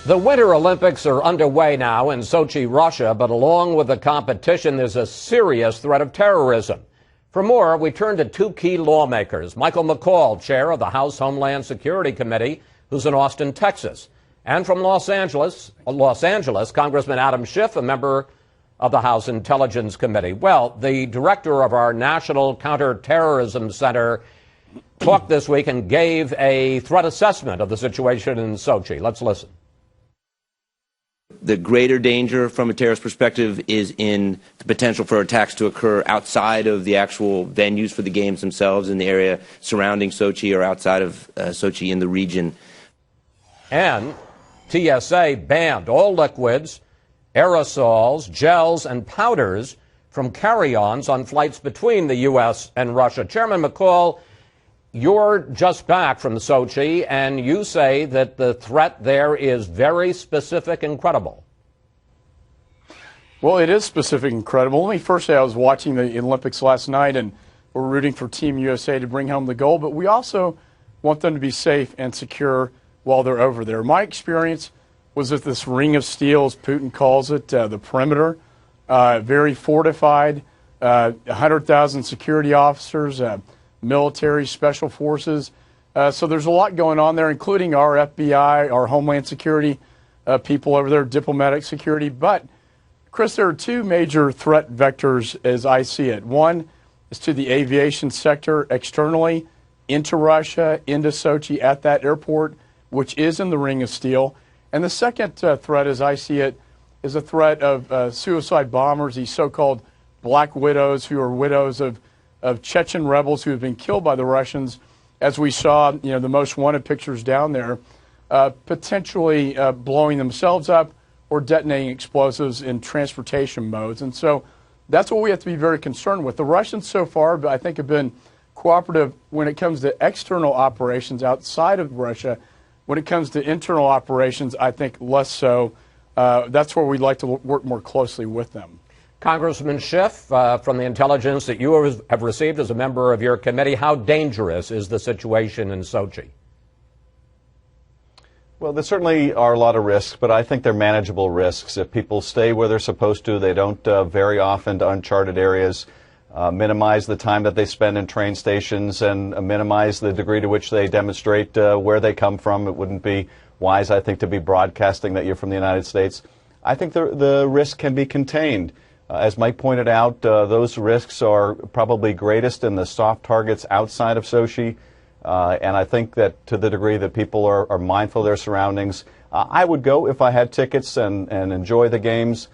The Winter Olympics are underway now in Sochi, Russia, but along with the competition, there's a serious threat of terrorism. For more, we turn to two key lawmakers, Michael McCaul, chair of the House Homeland Security Committee, who's in Austin, Texas, and from Los Angeles, Congressman Adam Schiff, a member of the House Intelligence Committee. Well, the director of our National Counterterrorism Center talked this week and gave a threat assessment of the situation in Sochi. Let's listen. The greater danger from a terrorist perspective is in the potential for attacks to occur outside of the actual venues for the games themselves in the area surrounding Sochi or outside of Sochi in the region. And TSA banned all liquids, aerosols, gels, and powders from carry-ons on flights between the U.S. and Russia. Chairman McCaul, you're just back from Sochi, and you say that the threat there is very specific and credible. Well, it is specific and credible. Let me first say I was watching the Olympics last night, and we're rooting for Team USA to bring home the gold, but we also want them to be safe and secure while they're over there. My experience was that this ring of steel, as Putin calls it, the perimeter, very fortified, 100,000 security officers, military, special forces. So there's a lot going on there, including our FBI, our Homeland Security people over there, diplomatic security. But, Chris, there are two major threat vectors as I see it. One is to the aviation sector externally, into Russia, into Sochi, at that airport, which is in the Ring of Steel. And the second threat, as I see it, is a threat of suicide bombers, these so-called black widows who are widows of Chechen rebels who have been killed by the Russians, as we saw, the most wanted pictures down there, potentially blowing themselves up or detonating explosives in transportation modes. And so that's what we have to be very concerned with. The Russians so far, I think, have been cooperative when it comes to external operations outside of Russia. When it comes to internal operations, I think less so. That's where we'd like to work more closely with them. Congressman Schiff, from the intelligence that you have received as a member of your committee, how dangerous is the situation in Sochi? Well, there certainly are a lot of risks, but I think they're manageable risks. If people stay where they're supposed to, they don't very often to uncharted areas, minimize the time that they spend in train stations, and minimize the degree to which they demonstrate where they come from. It wouldn't be wise, I think, to be broadcasting that you're from the United States. I think the risk can be contained. As Mike pointed out, those risks are probably greatest in the soft targets outside of Sochi. And I think that to the degree that people are mindful of their surroundings, I would go if I had tickets and enjoy the games.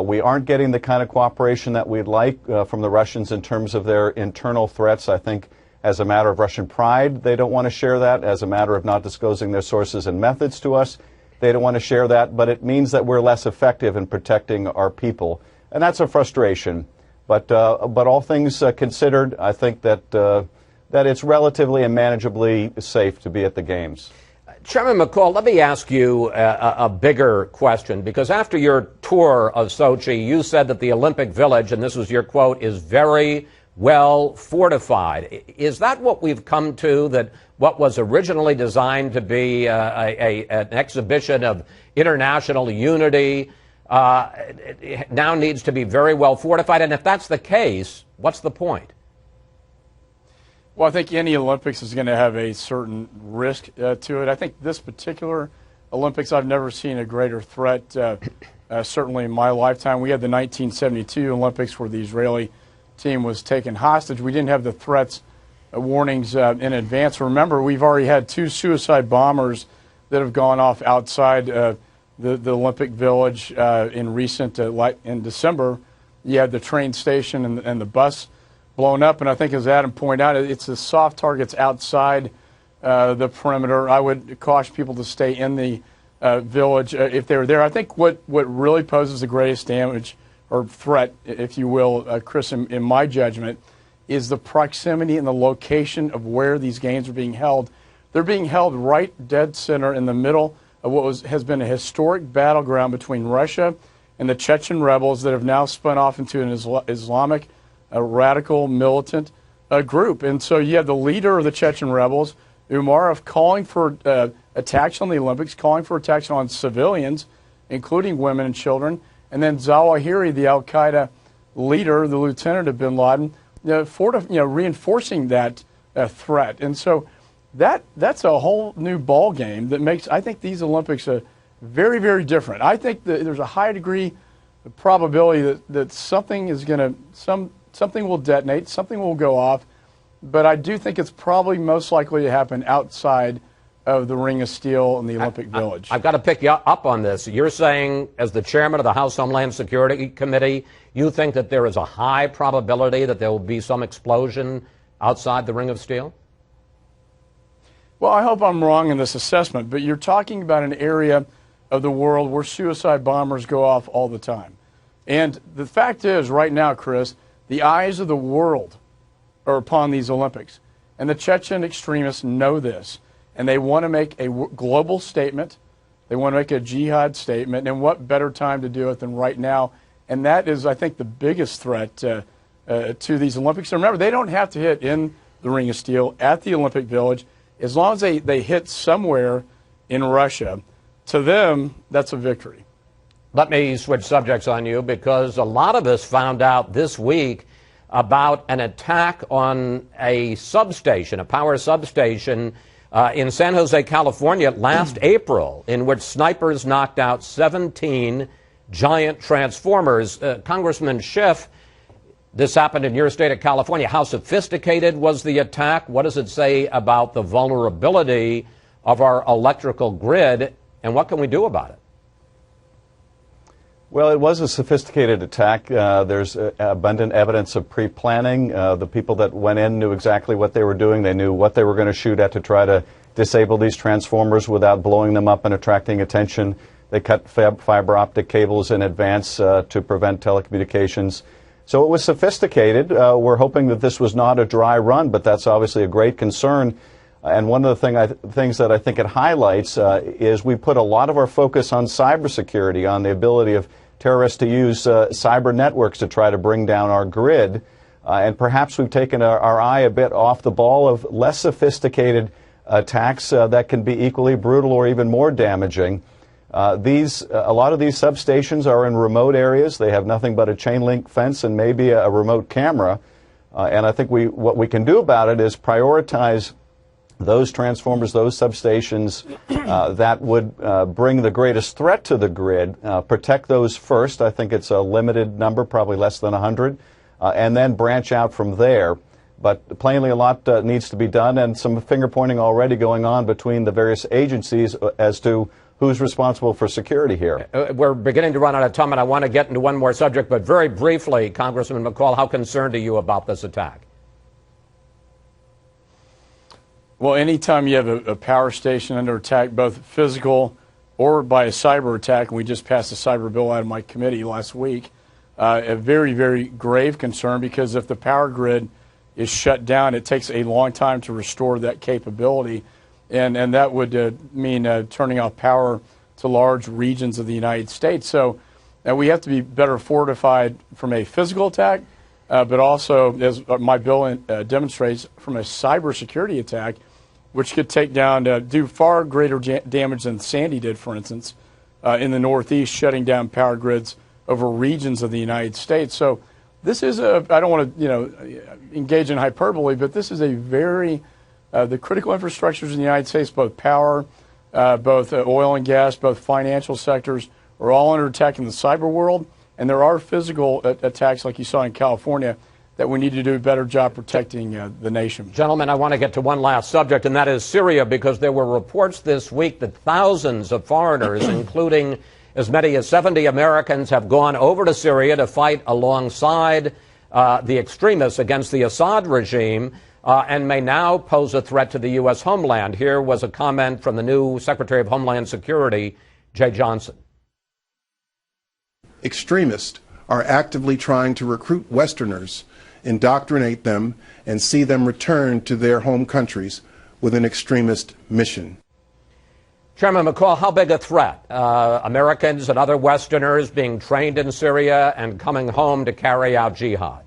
We aren't getting the kind of cooperation that we'd like from the Russians in terms of their internal threats. I think as a matter of Russian pride, they don't want to share that. As a matter of not disclosing their sources and methods to us, they don't want to share that. But it means that we're less effective in protecting our people. And that's a frustration. But all things considered, I think that that it's relatively and manageably safe to be at the games. Chairman McCaul, let me ask you a bigger question, because after your tour of Sochi, you said that the Olympic Village, and this was your quote, is very well fortified. Is that what we've come to, that what was originally designed to be an exhibition of international unity now needs to be very well fortified? And if that's the case, what's the point? Well, I think any Olympics is going to have a certain risk to it. I think this particular Olympics, I've never seen a greater threat, certainly in my lifetime. We had the 1972 Olympics where the Israeli team was taken hostage. We didn't have the threats, warnings in advance. Remember, we've already had two suicide bombers that have gone off outside the Olympic Village in December. You had the train station and the bus blown up, and I think, as Adam pointed out, it's the soft targets outside the perimeter. I would caution people to stay in the village if they're there. I think what really poses the greatest damage or threat, if you will, Chris, in my judgment, is the proximity and the location of where these games are being held. They're being held right dead center in the middle of what has been a historic battleground between Russia and the Chechen rebels that have now spun off into an Islamic a radical militant group. And so you have the leader of the Chechen rebels, Umarov, calling for attacks on the Olympics, calling for attacks on civilians, including women and children. And then Zawahiri, the al-Qaeda leader, the lieutenant of bin Laden, reinforcing that threat. And so that's a whole new ball game that makes, I think, these Olympics very, very different. I think that there's a high degree of probability that something is going to, something will detonate, something will go off, but I do think it's probably most likely to happen outside of the Ring of Steel in the Olympic Village. I've got to pick you up on this. You're saying, as the chairman of the House Homeland Security Committee, you think that there is a high probability that there will be some explosion outside the Ring of Steel? Well, I hope I'm wrong in this assessment, but you're talking about an area of the world where suicide bombers go off all the time. And the fact is, right now, Chris, the eyes of the world are upon these Olympics. And the Chechen extremists know this. And they want to make a global statement. They want to make a jihad statement. And what better time to do it than right now? And that is, I think, the biggest threat to these Olympics. And remember, they don't have to hit in the Ring of Steel at the Olympic Village. As long as they hit somewhere in Russia, to them, that's a victory. Let me switch subjects on you, because a lot of us found out this week about an attack on a substation, a power substation in San Jose, California last April, in which snipers knocked out 17 giant transformers. Congressman Schiff, this happened in your state of California. How sophisticated was the attack? What does it say about the vulnerability of our electrical grid, and what can we do about it? Well, it was a sophisticated attack. There's abundant evidence of pre-planning. The people that went in knew exactly what they were doing. They knew what they were going to shoot at to try to disable these transformers without blowing them up and attracting attention. They cut fiber optic cables in advance to prevent telecommunications. So it was sophisticated. We're hoping that this was not a dry run, but that's obviously a great concern. And one of the things that I think it highlights is we put a lot of our focus on cybersecurity, on the ability of terrorists to use cyber networks to try to bring down our grid. And perhaps we've taken our eye a bit off the ball of less sophisticated attacks that can be equally brutal or even more damaging. A lot of these substations are in remote areas. They have nothing but a chain link fence and maybe a remote camera. And I think what we can do about it is prioritize those transformers, those substations that would bring the greatest threat to the grid, protect those first. I think it's a limited number, probably less than 100, and then branch out from there. But plainly, a lot needs to be done, and some finger-pointing already going on between the various agencies as to who's responsible for security here. We're beginning to run out of time, and I want to get into one more subject, but very briefly, Congressman McCaul, how concerned are you about this attack? Well, anytime you have a power station under attack, both physical or by a cyber attack, and we just passed a cyber bill out of my committee last week, a very, very grave concern, because if the power grid is shut down, it takes a long time to restore that capability, and that would mean turning off power to large regions of the United States. So we have to be better fortified from a physical attack, but also, as my bill demonstrates, from a cybersecurity attack, which could take down, do far greater damage than Sandy did, for instance, in the Northeast, shutting down power grids over regions of the United States. So this is I don't want to, engage in hyperbole, but this is a very, the critical infrastructures in the United States, both power, both oil and gas, both financial sectors, are all under attack in the cyber world. And there are physical attacks, like you saw in California, that we need to do a better job protecting the nation. Gentlemen, I want to get to one last subject, and that is Syria, because there were reports this week that thousands of foreigners, including as many as 70 Americans, have gone over to Syria to fight alongside the extremists against the Assad regime, and may now pose a threat to the U.S. homeland. Here was a comment from the new Secretary of Homeland Security, Jay Johnson. Extremists are actively trying to recruit Westerners, indoctrinate them, and see them return to their home countries with an extremist mission. Chairman McCaul, how big a threat? Americans and other Westerners being trained in Syria and coming home to carry out jihad?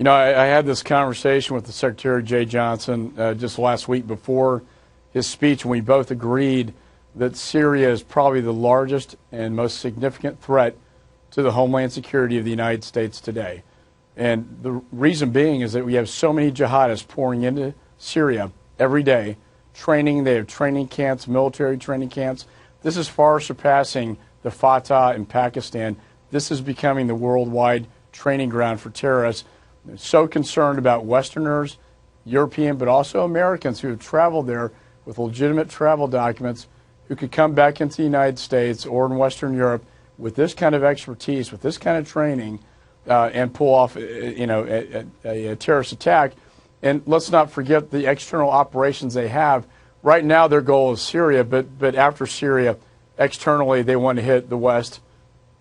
I had this conversation with the Secretary, Jay Johnson, just last week before his speech, and we both agreed that Syria is probably the largest and most significant threat to the homeland security of the United States today. And the reason being is that we have so many jihadists pouring into Syria every day, training. They have training camps, military training camps. This is far surpassing the Fatah in Pakistan. This is becoming the worldwide training ground for terrorists. They're so concerned about Westerners, European, but also Americans who have traveled there with legitimate travel documents, who could come back into the United States or in Western Europe with this kind of expertise, with this kind of training, and pull off, a terrorist attack. And let's not forget the external operations they have. Right now, their goal is Syria, but after Syria, externally, they want to hit the West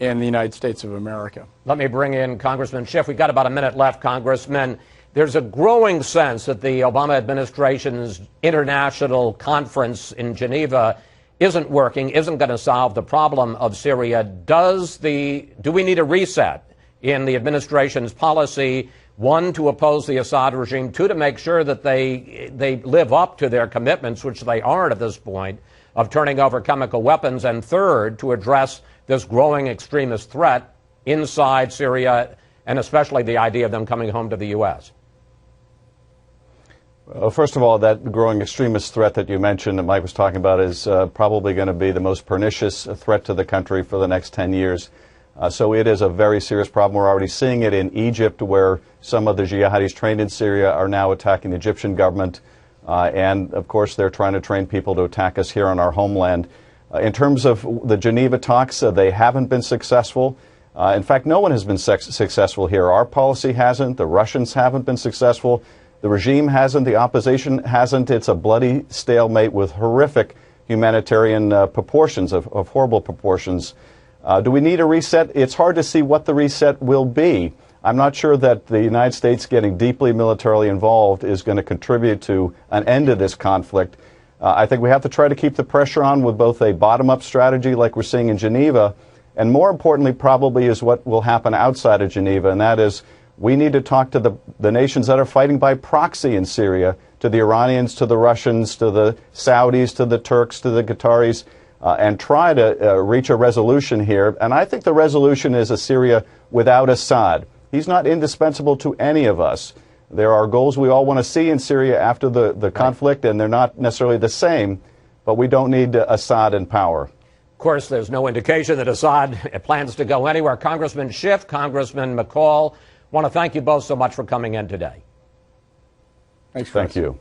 and the United States of America. Let me bring in Congressman Schiff. We've got about a minute left, Congressman. There's a growing sense that the Obama administration's international conference in Geneva isn't working, isn't going to solve the problem of Syria. Do we need a reset in the administration's policy, one, to oppose the Assad regime, two, to make sure that they live up to their commitments, which they aren't at this point, of turning over chemical weapons, and third, to address this growing extremist threat inside Syria, and especially the idea of them coming home to the U.S.? Well, first of all, that growing extremist threat that you mentioned that Mike was talking about is probably going to be the most pernicious threat to the country for the next 10 years. So it is a very serious problem. We're already seeing it in Egypt, where some of the jihadis trained in Syria are now attacking the Egyptian government. And, of course, they're trying to train people to attack us here on our homeland. In terms of the Geneva talks, they haven't been successful. In fact, no one has been successful here. Our policy hasn't. The Russians haven't been successful. The regime hasn't. The opposition hasn't. It's a bloody stalemate with horrific humanitarian proportions, of horrible proportions. Do we need a reset? It's hard to see what the reset will be. I'm not sure that the United States getting deeply militarily involved is going to contribute to an end to this conflict. I think we have to try to keep the pressure on with both a bottom-up strategy like we're seeing in Geneva, and more importantly probably is what will happen outside of Geneva, and that is we need to talk to the nations that are fighting by proxy in Syria, to the Iranians, to the Russians, to the Saudis, to the Turks, to the Qataris, and try to reach a resolution here. And I think the resolution is a Syria without Assad. He's not indispensable to any of us. There are goals we all want to see in Syria after the conflict, and they're not necessarily the same, but we don't need Assad in power. Of course, there's no indication that Assad plans to go anywhere. Congressman Schiff, Congressman McCaul, want to thank you both so much for coming in today. Thanks, Thank you.